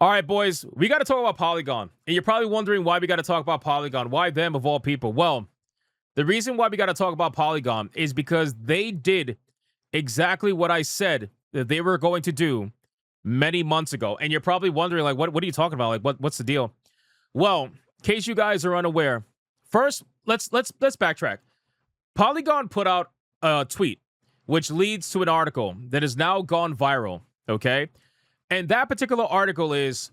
All right, boys, we got to talk about Polygon. And you're probably wondering why we got to talk about Polygon. Why them of all people? Well, the reason why we got to talk about Polygon is because they did exactly what I said that they were going to do many months ago. And you're probably wondering, like, what are you talking about? Like, what's the deal? Well, in case you guys are unaware, first, let's backtrack. Polygon put out a tweet, which leads to an article that has now gone viral, okay? And that particular article is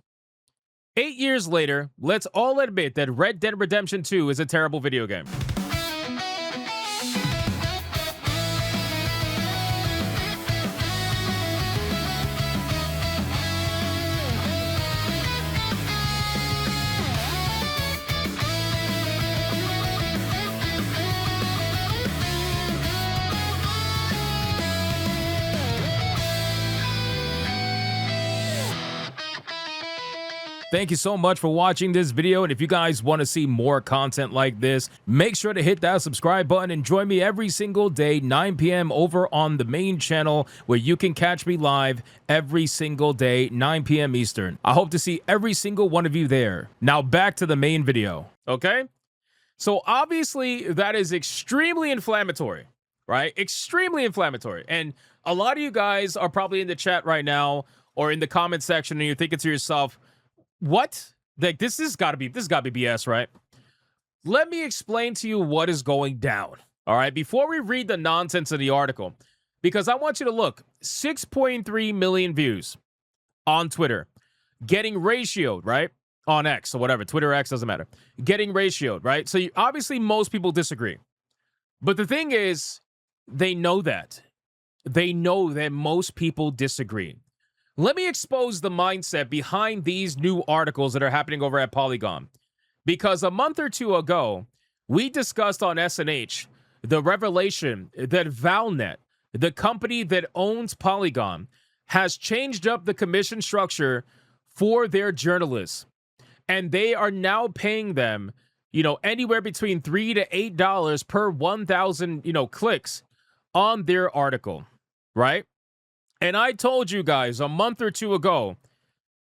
8 years later, let's all admit that Red Dead Redemption 2 is a terrible video game. Thank you so much for watching this video, and if you guys want to see more content like this, make sure to hit that subscribe button and join me every single day, 9 p.m. over on the main channel, where you can catch me live every single day, 9 p.m. Eastern. I hope to see every single one of you there. Now back to the main video, okay? So obviously that is extremely inflammatory, right? Extremely inflammatory. And a lot of you guys are probably in the chat right now or in the comment section, and you're thinking to yourself, what? Like, this has got to be BS, right? Let me explain to you what is going down, all right? Before we read the nonsense of the article, because I want you to look, 6.3 million views on Twitter, getting ratioed, right? On X or whatever, Twitter X, doesn't matter. Getting ratioed, right? So obviously most people disagree. But the thing is, they know that. They know that most people disagree. Let me expose the mindset behind these new articles that are happening over at Polygon. Because a month or two ago, we discussed on SNH the revelation that Valnet, the company that owns Polygon, has changed up the commission structure for their journalists. And they are now paying them, anywhere between $3 to $8 per 1,000, clicks on their article, right? And I told you guys a month or two ago,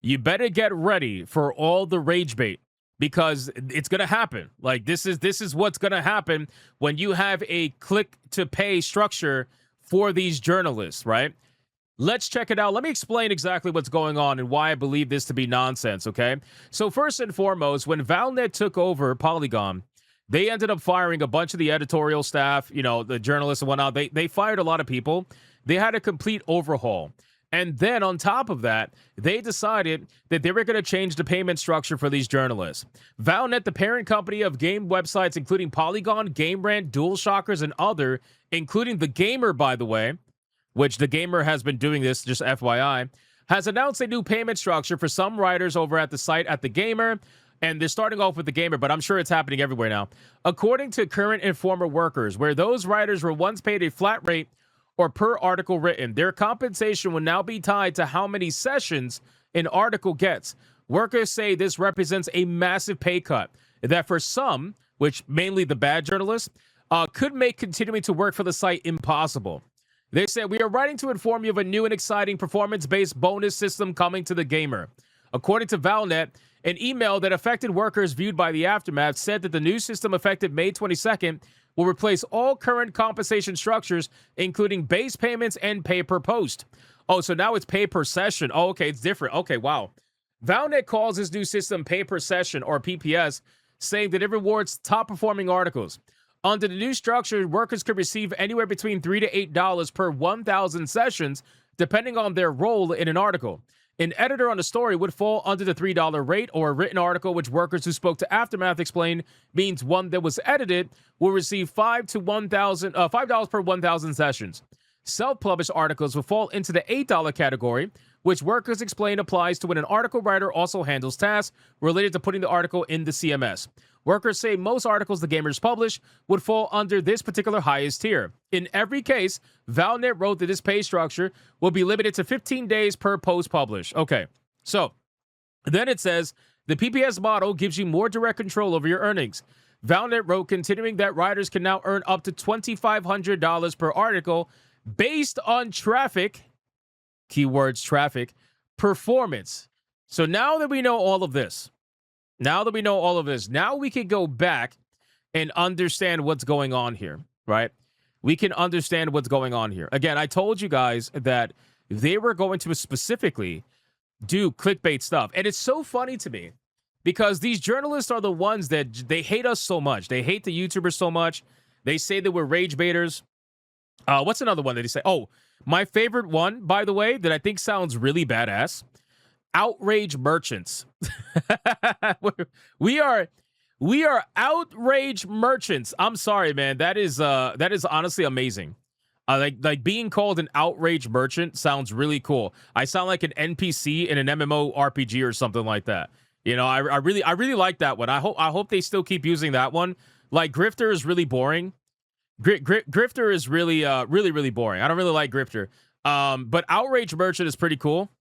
you better get ready for all the rage bait, because it's going to happen. Like, this is what's going to happen when you have a click to pay structure for these journalists, right? Let's check it out. Let me explain exactly what's going on and why I believe this to be nonsense, okay? So first and foremost, when Valnet took over Polygon, they ended up firing a bunch of the editorial staff, the journalists and whatnot. They fired a lot of people. They had a complete overhaul. And then on top of that, they decided that they were going to change the payment structure for these journalists. Valnet, the parent company of game websites, including Polygon, GameRant, DualShockers, and other, including The Gamer, by the way, which The Gamer has been doing this, just FYI, has announced a new payment structure for some writers over at the site at The Gamer. And they're starting off with The Gamer, but I'm sure it's happening everywhere now. According to current and former workers, where those writers were once paid a flat rate or per article written, their compensation will now be tied to how many sessions an article gets. Workers say this represents a massive pay cut that for some, which mainly the bad journalists, could make continuing to work for the site impossible. They said, "We are writing to inform you of a new and exciting performance-based bonus system coming to The Gamer." According to Valnet, an email that affected workers viewed by the Aftermath said that the new system effective May 22nd will replace all current compensation structures, including base payments and pay per post. Oh, so now it's pay per session. Oh, okay, it's different. Okay, wow. Valnet calls this new system pay per session, or PPS, saying that it rewards top-performing articles. Under the new structure, workers could receive anywhere between $3 to $8 per 1,000 sessions, depending on their role in an article. An editor on a story would fall under the $3 rate, or a written article, which workers who spoke to Aftermath explained means one that was edited, will receive $5 per 1,000 sessions. Self-published articles will fall into the $8 category, which workers explain applies to when an article writer also handles tasks related to putting the article in the CMS. Workers say most articles the gamers publish would fall under this particular highest tier. In every case, Valnet wrote that this pay structure will be limited to 15 days per post published. Okay, so then it says, the PPS model gives you more direct control over your earnings. Valnet wrote, continuing that writers can now earn up to $2,500 per article based on traffic, keywords traffic, performance, So now that we know all of this, now we can go back and understand what's going on here, right? We can understand what's going on here. Again, I told you guys that they were going to specifically do clickbait stuff. And it's so funny to me because these journalists are the ones that they hate us so much. They hate the YouTubers so much. They say that we're rage baiters. What's another one that they say? Oh, my favorite one, by the way, that I think sounds really badass. Outrage merchants. we are outrage merchants. I'm sorry, man. That is honestly amazing. Like being called an outrage merchant sounds really cool. I sound like an NPC in an MMO RPG or something like that. You know, I really like that one. I hope they still keep using that one. Like Grifter is really boring. Grifter is really boring. I don't really like Grifter. But outrage merchant is pretty cool,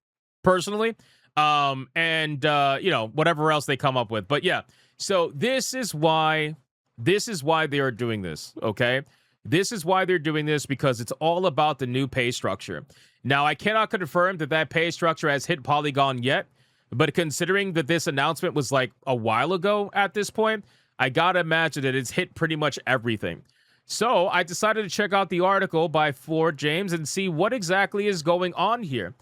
personally. And you know, whatever else they come up with. But yeah, so this is why they are doing this, okay? This is why they're doing this, because it's all about the new pay structure. Now, I cannot confirm that pay structure has hit Polygon yet, but considering that this announcement was like a while ago at this point, I gotta imagine that it's hit pretty much everything. So I decided to check out the article by Ford James and see what exactly is going on here.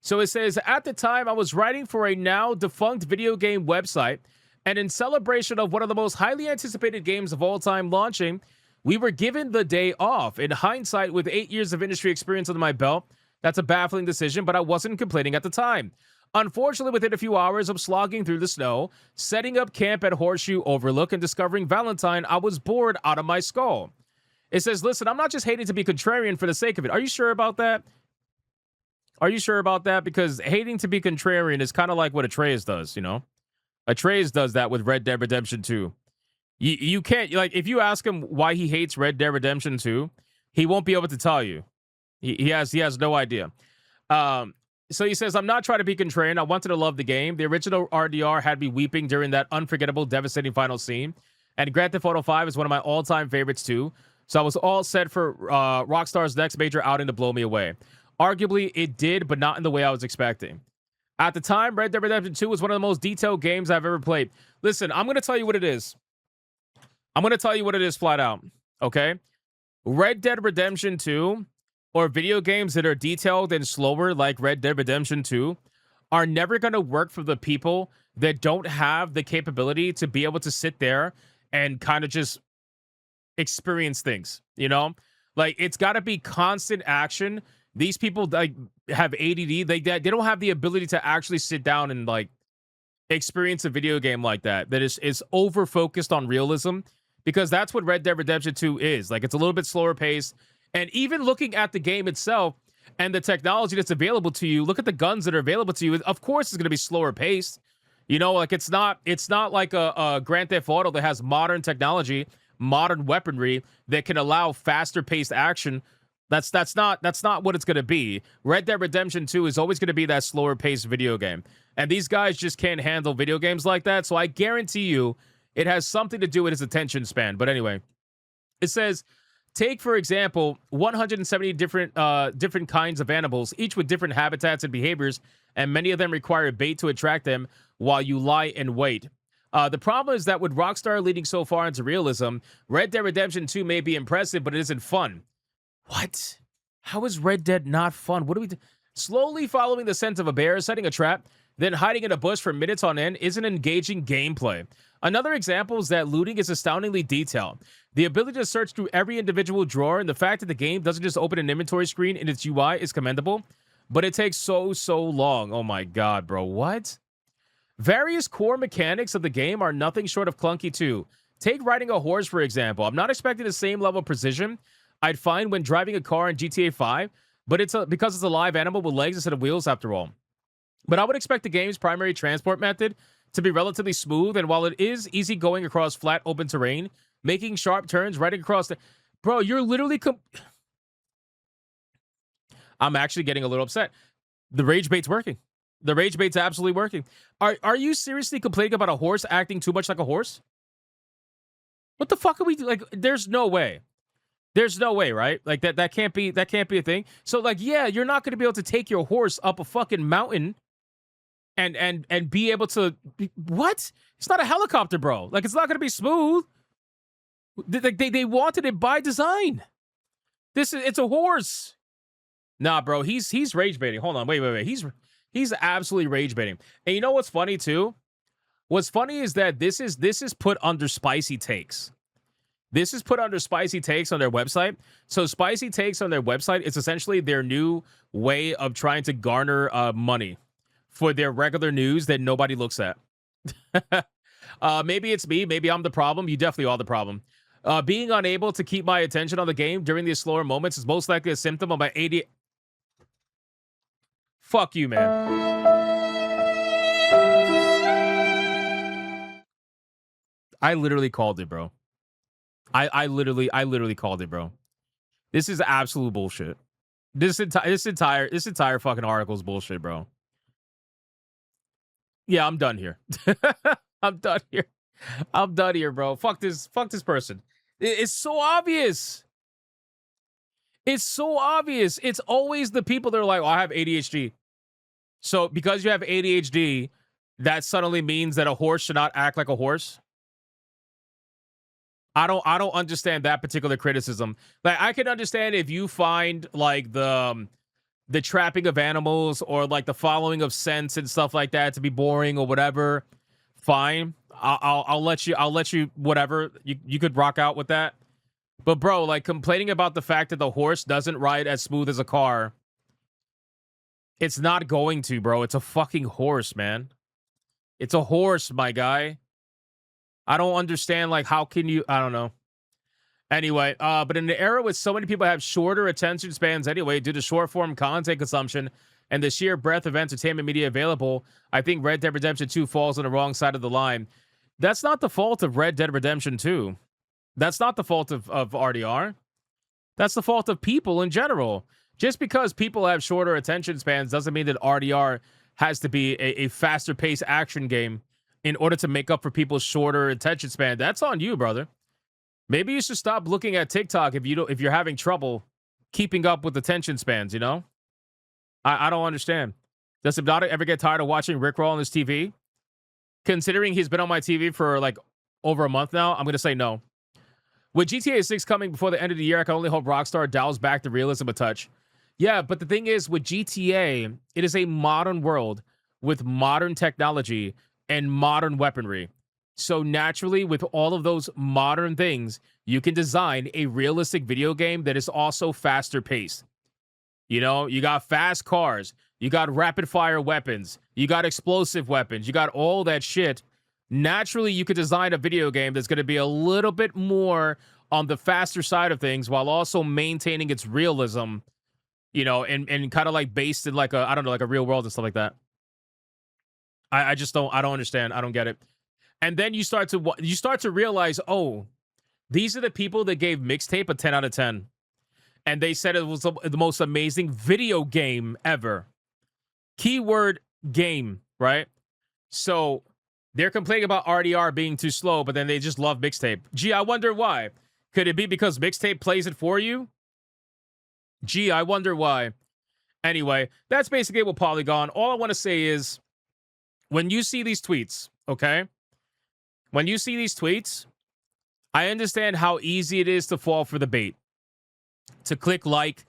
So it says, at the time, I was writing for a now defunct video game website, and in celebration of one of the most highly anticipated games of all time launching, we were given the day off. In hindsight, with 8 years of industry experience under my belt, that's a baffling decision, but I wasn't complaining at the time. Unfortunately, within a few hours of slogging through the snow, setting up camp at Horseshoe Overlook, and discovering Valentine, I was bored out of my skull. It says, listen, I'm not just hating to be contrarian for the sake of it. Are you sure about that? Are you sure about that? Because hating to be contrarian is kind of like what Atreus does, you know? Atreus does that with Red Dead Redemption 2. You can't, like, if you ask him why he hates Red Dead Redemption 2, he won't be able to tell you. He has no idea. So he says, I'm not trying to be contrarian. I wanted to love the game. The original RDR had me weeping during that unforgettable, devastating final scene. And Grand Theft Auto 5 is one of my all-time favorites, too. So I was all set for Rockstar's next major outing to blow me away. Arguably, it did, but not in the way I was expecting. At the time, Red Dead Redemption 2 was one of the most detailed games I've ever played. Listen, I'm going to tell you what it is. I'm going to tell you what it is flat out, okay? Red Dead Redemption 2, or video games that are detailed and slower like Red Dead Redemption 2, are never going to work for the people that don't have the capability to be able to sit there and kind of just experience things, you know? Like, it's got to be constant action. These people like have ADD. They don't have the ability to actually sit down and like experience a video game like that is over focused on realism, because that's what Red Dead Redemption 2 is. Like, it's a little bit slower paced. And even looking at the game itself and the technology that's available to you, look at the guns that are available to you. Of course, it's going to be slower paced. You know, like it's not like a Grand Theft Auto that has modern technology, modern weaponry that can allow faster paced action. That's not what it's going to be. Red Dead Redemption 2 is always going to be that slower paced video game. And these guys just can't handle video games like that. So I guarantee you it has something to do with his attention span. But anyway, it says, take, for example, 170 different kinds of animals, each with different habitats and behaviors, and many of them require bait to attract them while you lie in wait. The problem is that with Rockstar leading so far into realism, Red Dead Redemption 2 may be impressive, but it isn't fun. What? How is Red Dead not fun? What do we do? Slowly following the scent of a bear, setting a trap, then hiding in a bush for minutes on end isn't engaging gameplay. Another example is that looting is astoundingly detailed. The ability to search through every individual drawer and the fact that the game doesn't just open an inventory screen in its UI is commendable, but it takes so long. Oh my god, bro. What? Various core mechanics of the game are nothing short of clunky too. Take riding a horse, for example. I'm not expecting the same level of precision I'd find when driving a car in GTA 5, but because it's a live animal with legs instead of wheels after all. But I would expect the game's primary transport method to be relatively smooth, and while it is easy going across flat open terrain, making sharp turns, riding across the... Bro, you're literally... I'm actually getting a little upset. The rage bait's working. The rage bait's absolutely working. Are you seriously complaining about a horse acting too much like a horse? What the fuck are we... Like, there's no way. There's no way, right? Like, that can't be a thing. So, like, yeah, you're not going to be able to take your horse up a fucking mountain and be able to what? It's not a helicopter, bro. Like it's not gonna be smooth. They wanted it by design. It's a horse. Nah, bro, he's rage baiting. Hold on, wait. He's absolutely rage baiting. And you know what's funny too? What's funny is that this is put under Spicy Takes. This is put under Spicy Takes on their website. So Spicy Takes on their website is essentially their new way of trying to garner money for their regular news that nobody looks at. Maybe it's me. Maybe I'm the problem. You definitely are the problem. Being unable to keep my attention on the game during these slower moments is most likely a symptom of my ADHD. Fuck you, man. I literally called it, bro. I literally called it, bro. This is absolute bullshit. This entire fucking article is bullshit, bro. Yeah, I'm done here. I'm done here. I'm done here, bro. Fuck this person. It's so obvious. It's so obvious. It's always the people that are like, oh, I have ADHD. So because you have ADHD, that suddenly means that a horse should not act like a horse. I don't understand that particular criticism. Like I can understand if you find like the trapping of animals or like the following of scents and stuff like that to be boring or whatever. Fine. I'll let you whatever. You could rock out with that. But bro, like complaining about the fact that the horse doesn't ride as smooth as a car. It's not going to, bro. It's a fucking horse, man. It's a horse, my guy. I don't understand, like, how can you... I don't know. Anyway, but in an era with so many people have shorter attention spans anyway, due to short-form content consumption and the sheer breadth of entertainment media available, I think Red Dead Redemption 2 falls on the wrong side of the line. That's not the fault of Red Dead Redemption 2. That's not the fault of RDR. That's the fault of people in general. Just because people have shorter attention spans doesn't mean that RDR has to be a faster-paced action game in order to make up for people's shorter attention span. That's on you, brother. Maybe you should stop looking at TikTok if you're having trouble keeping up with attention spans, you know? I don't understand. Does Hypnotic ever get tired of watching Rickroll on his TV? Considering he's been on my TV for like over a month now, I'm going to say no. With GTA 6 coming before the end of the year, I can only hope Rockstar dials back the realism a touch. Yeah, but the thing is, with GTA, it is a modern world with modern technology and modern weaponry. So naturally, with all of those modern things, you can design a realistic video game that is also faster paced. You know, you got fast cars, you got rapid fire weapons, you got explosive weapons, you got all that shit. Naturally, you could design a video game that's going to be a little bit more on the faster side of things while also maintaining its realism, you know, and kind of like based in like like a real world and stuff like that. I just don't understand. I don't get it. And then you start to realize, oh, these are the people that gave Mixtape a 10 out of 10. And they said it was the most amazing video game ever. Keyword game, right? So they're complaining about RDR being too slow, but then they just love Mixtape. Gee, I wonder why. Could it be because Mixtape plays it for you? Gee, I wonder why. Anyway, that's basically what Polygon. All I want to say is, when you see these tweets, okay? When you see these tweets, I understand how easy it is to fall for the bait. To click like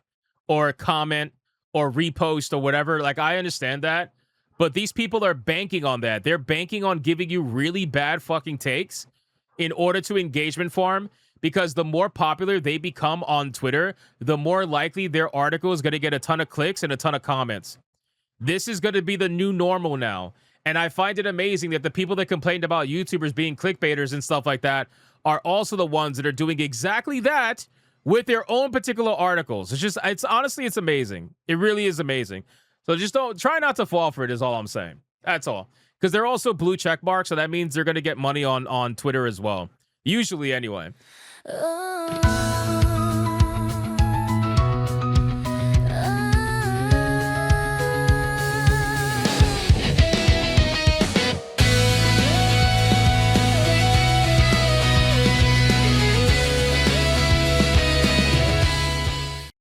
or comment or repost or whatever. Like, I understand that. But these people are banking on that. They're banking on giving you really bad fucking takes in order to engagement farm. Because the more popular they become on Twitter, the more likely their article is going to get a ton of clicks and a ton of comments. This is going to be the new normal now. And I find it amazing that the people that complained about YouTubers being clickbaiters and stuff like that are also the ones that are doing exactly that with their own particular articles. It's honestly, it's amazing. It really is amazing. So just try not to fall for it is all I'm saying. That's all. Because they're also blue check marks, so that means they're going to get money on Twitter as well. Usually anyway.